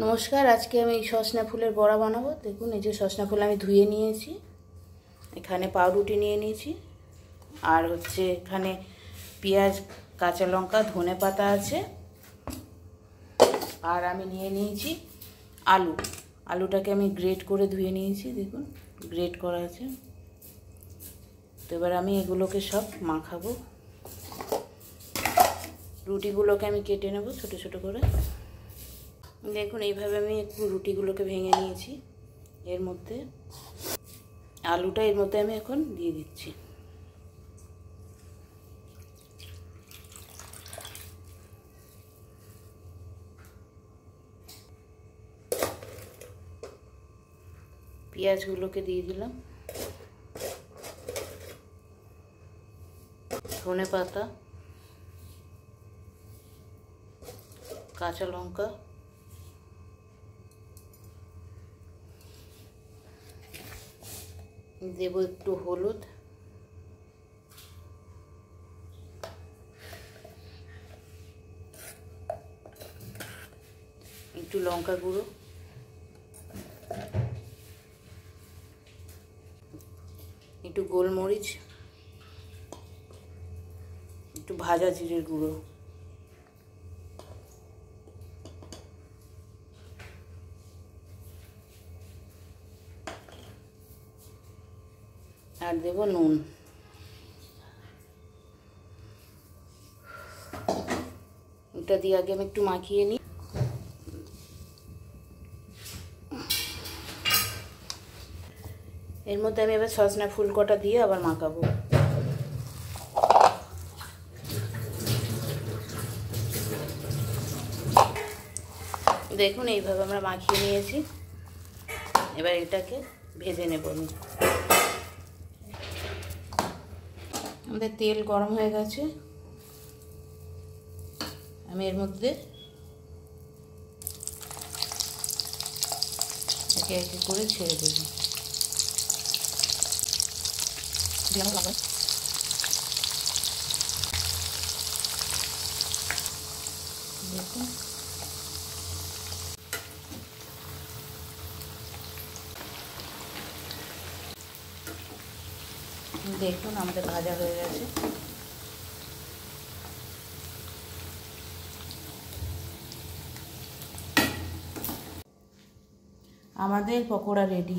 নমস্কার, আজকে আমি সজনা ফুলের বড়া বানাবো। দেখুন, এই যে সজনা ফুল আমি ধুয়ে নিয়েছি, এখানে পাউরুটি নিয়ে নিয়েছি, আর হচ্ছে এখানে পেঁয়াজ, কাঁচা লঙ্কা, ধনে পাতা আছে, আর আমি নিয়ে নিয়েছি আলুটাকে আমি গ্রেট করে ধুয়ে নিয়েছি। দেখুন, গ্রেট করা আছে। তো এবার আমি এগুলোকে সব মাখাবো। রুটিগুলোকে আমি কেটে নেব ছোট ছোট করে। দেখুন, এইভাবে আমি একটু রুটিগুলোকে ভেঙে নিয়েছি। এর মধ্যে আলুটা এর মধ্যে আমি এখন দিয়ে দিচ্ছি। পেঁয়াজগুলোকে দিয়ে দিলাম, ধনে পাতা, কাঁচা লঙ্কা, দেব একটু হলুদ, একটু লঙ্কা গুঁড়ো, একটু গোলমরিচ, একটু ভাজা জিরের গুঁড়ো, আর দেব নুন। এটা দিয়ে আগে আমি একটু মাখিয়ে নিই। এর মধ্যে আমি এবার সজনা ফুল কটা দিয়ে আবার মাখাবো। দেখুন, এইভাবে আমরা মাখিয়ে নিয়েছি। এবার এটাকে ভেজে নেব। আমাদের তেল গরম হয়ে গেছে, আমি এর মধ্যে একে একে করে ছেড়ে দেব। দেখুন, দেখুন আমাদের ভাজা হয়ে গেছে। আমাদের পকোড়া রেডি।